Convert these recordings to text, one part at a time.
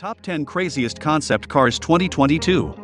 Top 10 Craziest Concept Cars 2022.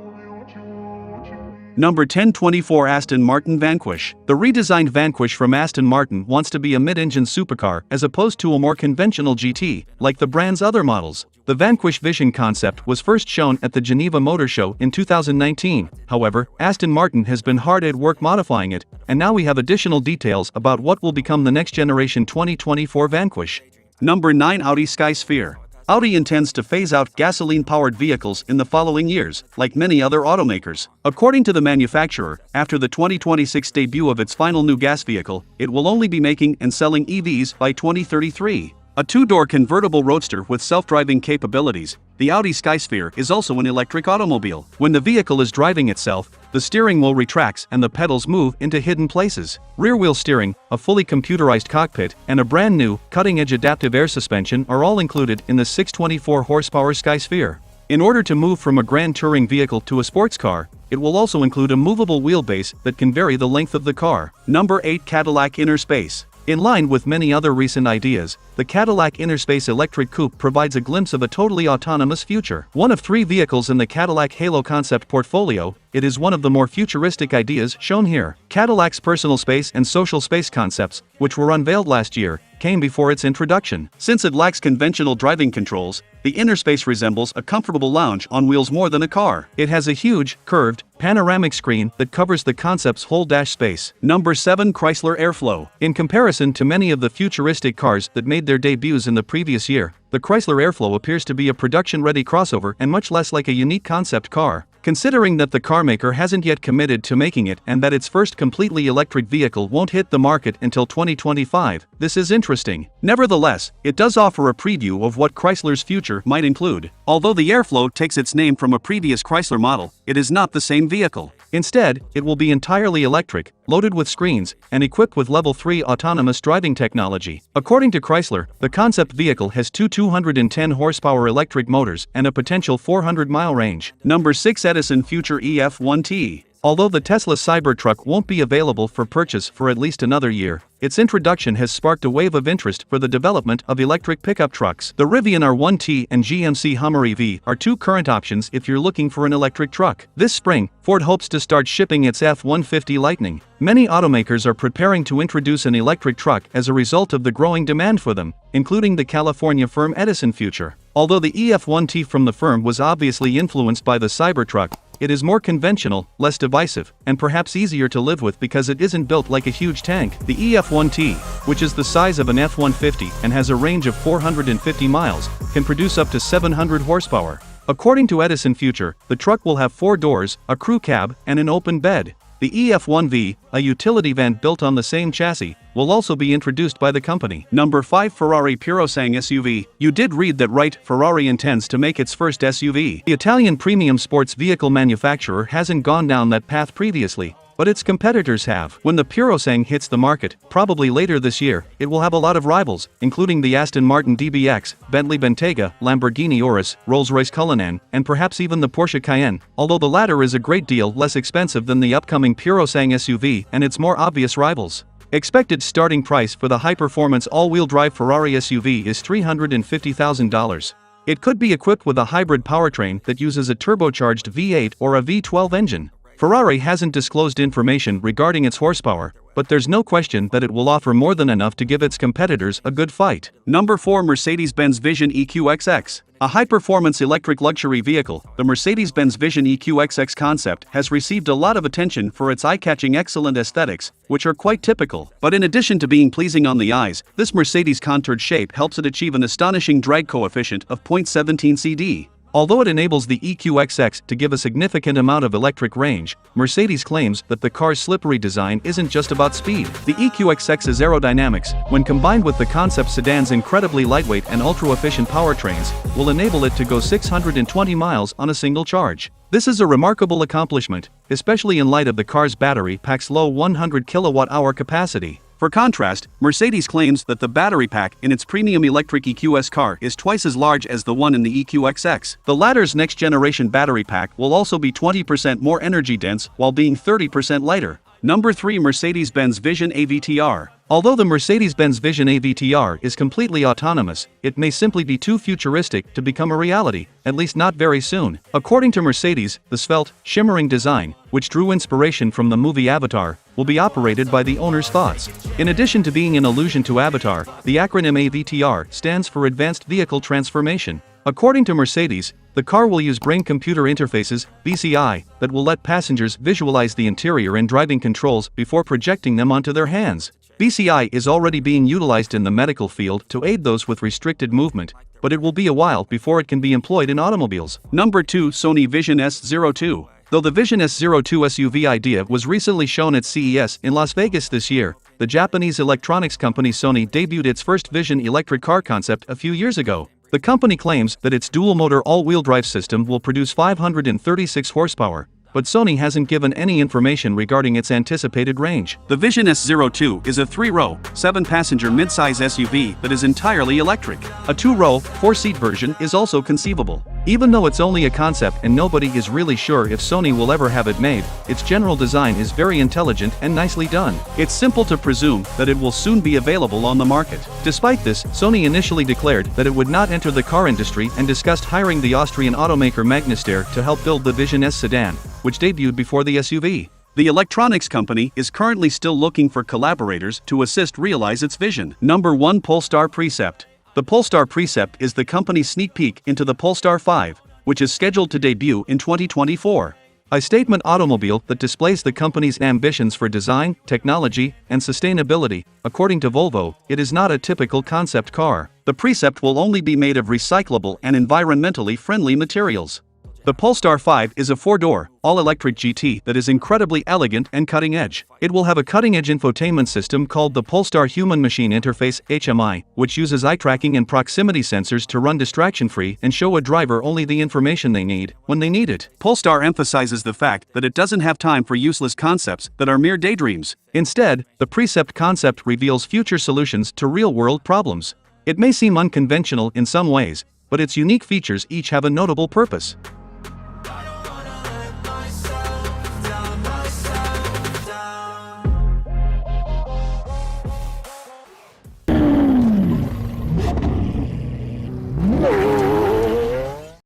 Number 10. 24 Aston Martin Vanquish. The redesigned Vanquish from Aston Martin wants to be a mid-engine supercar as opposed to a more conventional GT, like the brand's other models. The Vanquish Vision concept was first shown at the Geneva Motor Show in 2019. However, Aston Martin has been hard at work modifying it, and now we have additional details about what will become the next generation 2024 Vanquish. Number 9. Audi Skysphere. Audi intends to phase out gasoline-powered vehicles in the following years, like many other automakers. According to the manufacturer, after the 2026 debut of its final new gas vehicle, it will only be making and selling EVs by 2033. A two-door convertible roadster with self-driving capabilities, the Audi Skysphere is also an electric automobile. When the vehicle is driving itself, the steering wheel retracts and the pedals move into hidden places. Rear-wheel steering, a fully computerized cockpit, and a brand-new, cutting-edge adaptive air suspension are all included in the 624-horsepower Skysphere. In order to move from a grand touring vehicle to a sports car, it will also include a movable wheelbase that can vary the length of the car. Number 8. Cadillac Innerspace. In line with many other recent ideas, the Cadillac Innerspace electric coupe provides a glimpse of a totally autonomous future. One of 3 vehicles in the Cadillac Halo concept portfolio, it is one of the more futuristic ideas shown here. Cadillac's personal space and social space concepts, which were unveiled last year, came before its introduction. Since it lacks conventional driving controls, the Innerspace resembles a comfortable lounge on wheels more than a car. It has a huge, curved, panoramic screen that covers the concept's whole dash space. Number 7. Chrysler Airflow. In comparison to many of the futuristic cars that made their debuts in the previous year, the Chrysler Airflow appears to be a production-ready crossover and much less like a unique concept car. Considering that the carmaker hasn't yet committed to making it and that its first completely electric vehicle won't hit the market until 2025, this is interesting. Nevertheless, it does offer a preview of what Chrysler's future might include. Although the Airflow takes its name from a previous Chrysler model, it is not the same vehicle. Instead, it will be entirely electric, loaded with screens, and equipped with Level 3 autonomous driving technology. According to Chrysler, the concept vehicle has two 210-horsepower electric motors and a potential 400-mile range. Number 6. Edison Future EF1T. Although the Tesla Cybertruck won't be available for purchase for at least another year, its introduction has sparked a wave of interest for the development of electric pickup trucks. The Rivian R1T and GMC Hummer EV are 2 current options if you're looking for an electric truck. This spring, Ford hopes to start shipping its F-150 Lightning. Many automakers are preparing to introduce an electric truck as a result of the growing demand for them, including the California firm Edison Future. Although the EF1T from the firm was obviously influenced by the Cybertruck, it is more conventional, less divisive, and perhaps easier to live with because it isn't built like a huge tank. The EF1T, which is the size of an F-150 and has a range of 450 miles, can produce up to 700 horsepower. According to Edison Future, the truck will have 4 doors, a crew cab, and an open bed. The EF1V, a utility van built on the same chassis, will also be introduced by the company. Number 5. Ferrari Purosangue SUV. You did read that right, Ferrari intends to make its first SUV. The Italian premium sports vehicle manufacturer hasn't gone down that path previously, but its competitors have. When the Purosangue hits the market, probably later this year, it will have a lot of rivals, including the Aston Martin DBX, Bentley Bentayga, Lamborghini Urus, Rolls-Royce Cullinan, and perhaps even the Porsche Cayenne, although the latter is a great deal less expensive than the upcoming Purosangue SUV and its more obvious rivals. Expected starting price for the high-performance all-wheel drive Ferrari SUV is $350,000. It could be equipped with a hybrid powertrain that uses a turbocharged V8 or a V12 engine. Ferrari hasn't disclosed information regarding its horsepower, but there's no question that it will offer more than enough to give its competitors a good fight. Number 4. Mercedes-Benz Vision EQXX. A high-performance electric luxury vehicle, the Mercedes-Benz Vision EQXX concept has received a lot of attention for its eye-catching excellent aesthetics, which are quite typical. But in addition to being pleasing on the eyes, this Mercedes contoured shape helps it achieve an astonishing drag coefficient of 0.17 CD. Although it enables the EQXX to give a significant amount of electric range, Mercedes claims that the car's slippery design isn't just about speed. The EQXX's aerodynamics, when combined with the concept sedan's incredibly lightweight and ultra-efficient powertrains, will enable it to go 620 miles on a single charge. This is a remarkable accomplishment, especially in light of the car's battery pack's low 100 kilowatt-hour capacity. For contrast, Mercedes claims that the battery pack in its premium electric EQS car is twice as large as the one in the EQXX. The latter's next-generation battery pack will also be 20% more energy dense while being 30% lighter. Number 3. Mercedes-Benz Vision AVTR. Although the Mercedes-Benz Vision AVTR is completely autonomous, it may simply be too futuristic to become a reality, at least not very soon. According to Mercedes, the svelte, shimmering design, which drew inspiration from the movie Avatar, will be operated by the owner's thoughts. In addition to being an allusion to Avatar, the acronym AVTR stands for Advanced Vehicle Transformation. According to Mercedes, the car will use brain-computer interfaces, BCI, that will let passengers visualize the interior and driving controls before projecting them onto their hands. BCI is already being utilized in the medical field to aid those with restricted movement, but it will be a while before it can be employed in automobiles. Number 2. Sony Vision S02. Though the Vision S02 SUV idea was recently shown at CES in Las Vegas this year, the Japanese electronics company Sony debuted its first Vision electric car concept a few years ago. The company claims that its dual-motor all-wheel drive system will produce 536 horsepower, but Sony hasn't given any information regarding its anticipated range. The Vision S02 is a 3-row, 7-passenger mid-size SUV that is entirely electric. A 2-row, 4-seat version is also conceivable. Even though it's only a concept and nobody is really sure if Sony will ever have it made, its general design is very intelligent and nicely done. It's simple to presume that it will soon be available on the market. Despite this, Sony initially declared that it would not enter the car industry and discussed hiring the Austrian automaker Magnaster to help build the Vision S sedan, which debuted before the SUV. The electronics company is currently still looking for collaborators to assist realize its vision. Number 1. Polestar Precept. The Polestar Precept is the company's sneak peek into the Polestar 5, which is scheduled to debut in 2024. A statement automobile that displays the company's ambitions for design, technology, and sustainability. According to Volvo, it is not a typical concept car. The Precept will only be made of recyclable and environmentally friendly materials. The Polestar 5 is a 4-door, all-electric GT that is incredibly elegant and cutting-edge. It will have a cutting-edge infotainment system called the Polestar Human-Machine Interface (HMI), which uses eye tracking and proximity sensors to run distraction-free and show a driver only the information they need, when they need it. Polestar emphasizes the fact that it doesn't have time for useless concepts that are mere daydreams. Instead, the Precept concept reveals future solutions to real-world problems. It may seem unconventional in some ways, but its unique features each have a notable purpose.